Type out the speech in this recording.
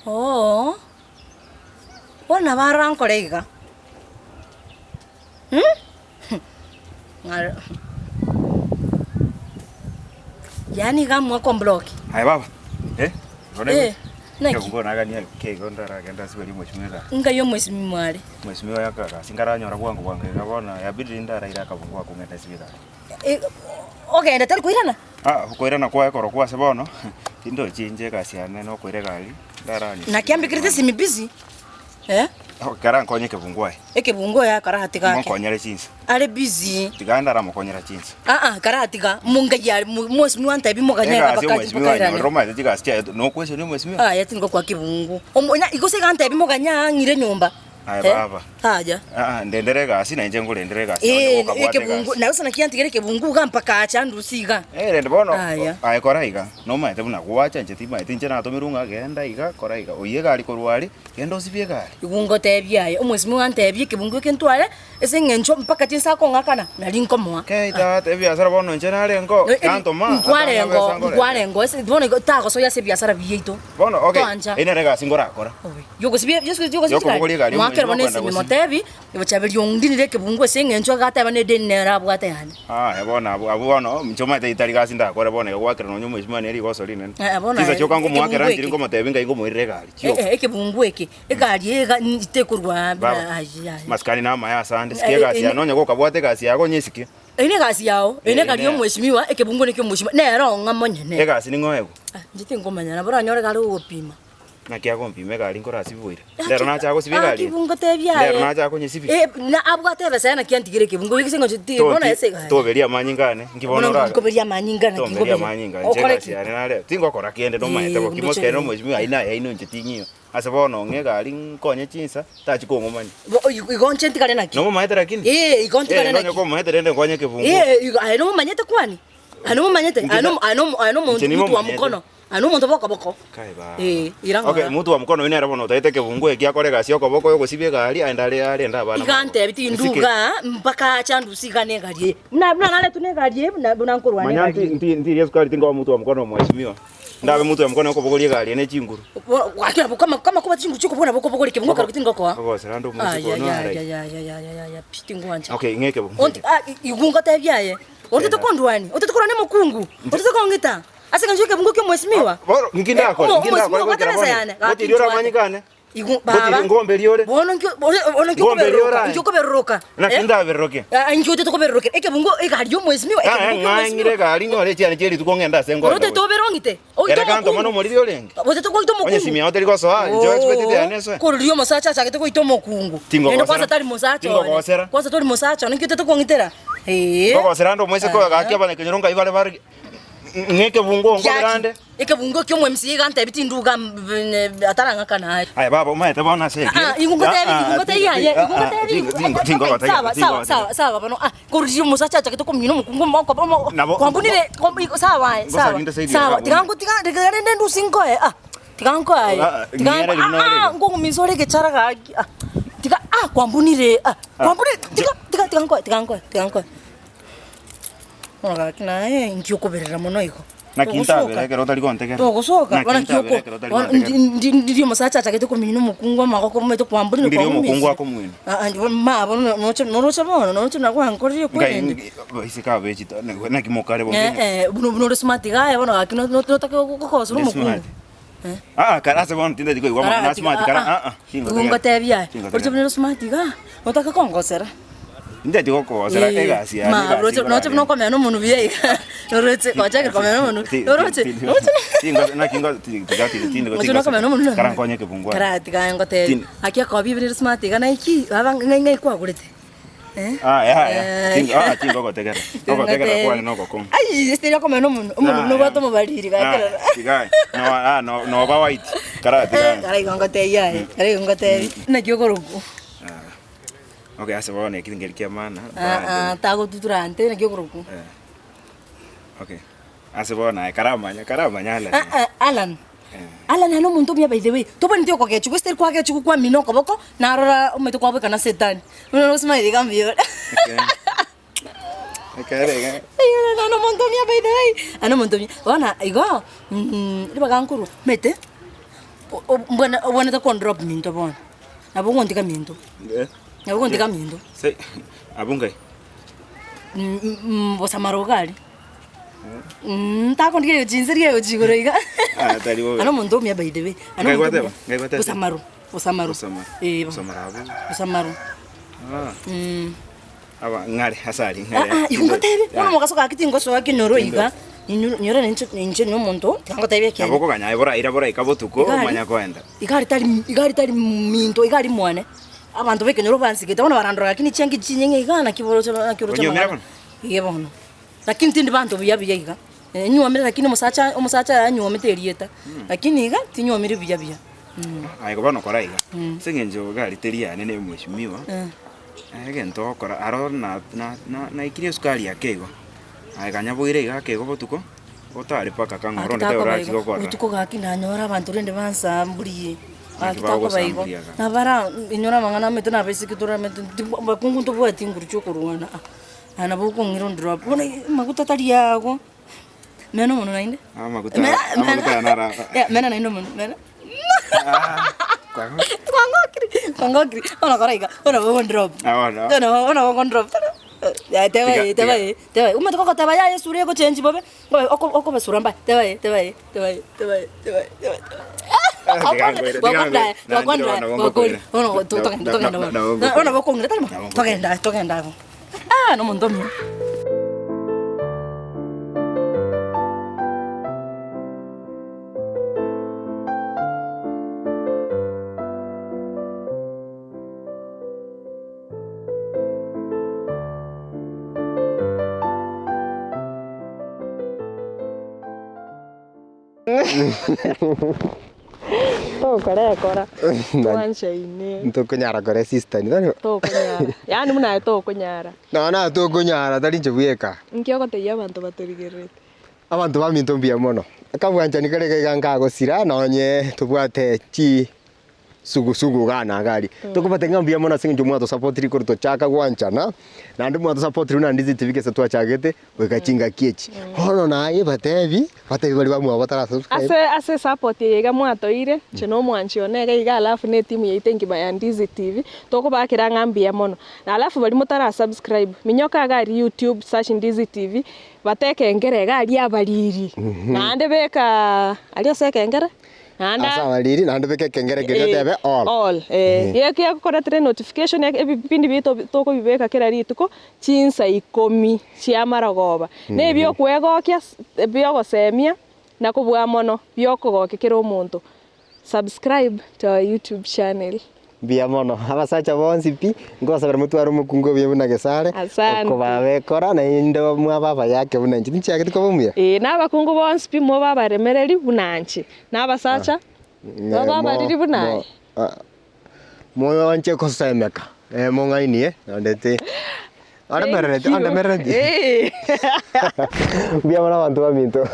Oh. Bona baranko leiga. Ngal. Yani gamwa kwa block. Hai baba. Eh, naki. Ngona gani ke gondara genda sibeli mheshimiwa. Nga yo mheshimiwa ali. Mheshimiwa yakaka singaranyora kwangu kwange ngabona yabidi ndara ira kabungwa kungenda sibeli. Okay, enda tali kuirana? Kuirana kwa ekoro kwa sebono. Tindo chinje kasiane no kuiregali. Ndarani. Na kiambi kirite simi busy. Kara nkonye kebungwa. Ekebungwa ya kara hatika. Mukonyere chinsi. Ale busy. Tiganda ra mukonyera chinsi. Kara hatika munga ya mheshimiwa anta bimu kanyaka bakati bakairana. Roma tiga sia no question mheshimiwa. Yatingo kwa kibungu. Omonya igose kanta bimu kanya ngire nyumba. Hai baba. Haja. Ndenderega sina inje ngulenderega. Ekebungu na usana kiantigere kebungu gampa acha ndusiga. Rende bono. Ai koraiga. No maite buna gwacha nje tima itinje na tomirunga genda iga koraiga. Oye gali korwali genda osibie gali. Igungo tebyaye omwesimu antebye kebungu kentwale ese ngencho mpaka tinsa ko ngakana nali nkomwa. Keita tebya sara bono nje nale ngo kanto ma. Ngwalengo ese bono tago so ya se biasara biyeito. Bono okay. Ine rega singora kora. Yoko sibye Mwakera bonese mimotebi ibachabeli yongdinire kebungu ese ngencho gata bane denera bwata yani. Yabona abubono mchoma ite italiga sinda kora bone gwakera no nyumu ishimani eri goso line. Yabona. Kisa choka ngo mwakera ndiri ngo motebi nga ingo moire gali. Ekebungu eke egali ega itekurwa maskani na maya sande sikiega sia nonya go kabwate kasi yago nyisiki. Ine kasi yao ine gali yo mweshimiwa ekebungu ne kyomushima nero ngamonye ne. Egasi ni ngoego. Ndite ngomanya na bora nyore gali opima. Nakia kompime gali ngora sibuire. Lero na chako sibi gali. Kibungo tebyaye. Lero na chako nyisibi. Na abwa tebe sana kiantigire kibungo ikisengo chiti bona ese gali. Toberia manyingane ngibona ra. Toberia manyingane ngibona. Toberia manyingane chegasi ari nale. Tingo kora kiende no maete bo kimoske no mweshimi aina yaino nchitinyo. Ase bono nge gali nkonye chinsa tachi kongo manyi. Igonche ntikale naki. No maete lakini. Igonche ntikale naki. No ko maete rende konye kibungo. Ano manyete kwani? Ano manyete. Ano muntu wa mkono. Ano muntu boko. Kai ba. Iranga. Okay, muntu wa mkono ine rabono taite kebungu ekia kore gasi yoko boko yoko sibye gali aendale ali nda bana. Igante biti nduga mpaka chandu sigane gali. Na nale tune gali na bunankurwane gali. Manyanti ndi Yesu kali tinga muntu wa mkono mweshimiwa. Ndabe muntu wa mkono yoko boko gali ene chinguru. Wakira kama kuba chinguru chiko bona boko boko kebungu kali tinga kwa. Boko serando mweshiko no. Ya pitingu anje. Okay, ngeke bungu. Igungo tebyaye. Otete kondwani. Otete korane mukungu. Otete kongita. Asika njoke bungu kyo mweshimiwa. Boro ngindako kwa. Boti liora manyikane. Boti ngombe liore. Bono nkyo koberoka. Na kinda beroke. Nkyo te koberoke. Eke bungu gali yo mweshimiwa. Ngire gali ngore cyane cyeri tukongenda sengo. Ote toberongite. Era kanto mano muri liorenge. Ote to koito mukungu. Onye simia hotel ko so njo expect ya neso. Ko liyo mosacha chake to koito mukungu. Endo kwanza tali mosacha. Tingo kosera. Kwanza tali mosacha nkyo te to kongitera. Boko serando mwese ko gakia bana kenyoronga ibale bari. Ngeke bungo ngorande eke bungo kyo mwemsi gante biti nduga ataranga kana aya baba umaete bona seke ingungote sawa bano koriji musacha chake to komino mukungo mako kwambunire sawa tigango tigande ndusingo tigango ngo misore ke charaga tiga kwambunire tigango Oga kina nkyokoberera muno iko. Nakinta berekero tali kontekera. Togosoka bana kyoko. Ndiyo masacha chake ko minino mukungwa makoko meto kwambuni ko. Ndiyo mukungwa ko mwino. Ma bono no nakwa nkorije kwende. Isika bechi na kimokare bonge. Buno smart ga bono akino no take ko so mukungu. Karase bono tinda diko igwa na smart kara. Kungo tebya. Porcho buno smart ga. Otaka kongosera. Ndia diko ko sera egasi ya. Ma roche no come no munu vie. Roche ko chake come no munu. Roche. Tinga na kinga tinga no come no munu. Kara konye ke bungwa. Kara tiga ngote. Akia ko bibiri smart ga na iki baba ngai kwa gurete. Ya. Tinga ko tegera. Ko tegera kwa no ko kom. Ai este no come no munu. No bato mo baliri ga. Tiga. No ba white. Kara tiga. Kara ngote ya. Kara ngote. Na kyoko ruku. Okay, asa bone kitingel kia mana. Tago tuturante na kyokoroku. Okay. Asa bone karamanya Alan. Alan hano muntu mya by the way. Topa ntio kwa kechu, kwester kwa kechu kwa mino koboko na arora umeto kwa beka na setani. Uno sma iri cambio. Okay. Hano muntu mya by the way. Hano muntu mya. Wana igo. Riba kankuru. Mete. Mbona ta kon drop minto bona. Abo ngondika minto. Abo ngondika minto. Sai abungai. Bosamaro gali. Ta kon dike jinseria yo jigoroiga. Tali wo. Ano mundo mia by the way. Ano ngai gwate. Bosamaro. Bosamaro. Aba ngari hasari ngari. Ikungotebe. Mama mukasoka kitingo so akinoroiga. Nyora ninche no monto tango tebe kene aboko kanya ibora ikabotuko manya kwenda igari tali minto igari mwane abantu beke nyoro bansike tabona barandora lakini chengi chinyenge igana kiboro cho yebono lakini tindi bantu biya iga nyuwa mira lakini musacha nyuwa meterieta lakini iga tinyuwa mira biya aiko bano kora iga sengenjo gari teria nene mheshimiwa agento kora aro na ikirio skali yakego Kanya boire gake gobotuko otari paka kangoro ndete orachi gokora utuko gaki nanyora abantu rende bansa mburiye akitako baigo nabara inyora mangana meto na bese kitura meto bakungu to bwati nguru chokorwana ana buko ngiro drop bona makuta tali yago meno mono nainde makuta nara mena naindo mono mena kwangokiri ona koraiga ona bo drop ona bo drop ya tebai umetoka kwa tebai ya sura yako change bobe oko basura mbaya tebai togenda no mundo mio kora tuanche ine ntokunyara kore sister ni nani tokunyara yani muna tokunyara na tokunyara tali nchebueka nkioko te yabantu baturigerete abantu baminto mbia mono akabwanja ni kare ganga gosira nonye tubwate chi sugu gana gari tukubate ngambia mono singi mwato support ri kurto chaka gwanchana na ndi mwato support ri na ndizi tivike se twachagete wekachinga kiechi hono naye batebi bali bamwe batara subscribe ase support yega mwato ire cheno mwanchi onega iga alafu ne timu yeitengi ba ndizi tv tukubakira ngambia mono na alafu bali mutara subscribe minyoka gari youtube search ndizi tv bateke ngere gari abaliri na ande beka aliyo seke ngere asa waliri nando beke kengere tebe all yeke akora tre notification ya ebipindi bito toko bibeka kera rituko chinsa 10 cia maragoba ne byo kwegokia byo gosemia na kubwa mono byo kugokekera umuntu subscribe to our YouTube channel bia mono abasacha bonsi pi ngosabera mutwaro mukungo bye buna gesare ko babekora na indo mwa baba yake buna nchi nchi yake tukobumya na bakungu bonsi pi mo baba remereri bunanchi na abasacha baba riri bunai moyo anche kosemeka mongaini ndete ara merete anda merete bia mono bantu baminto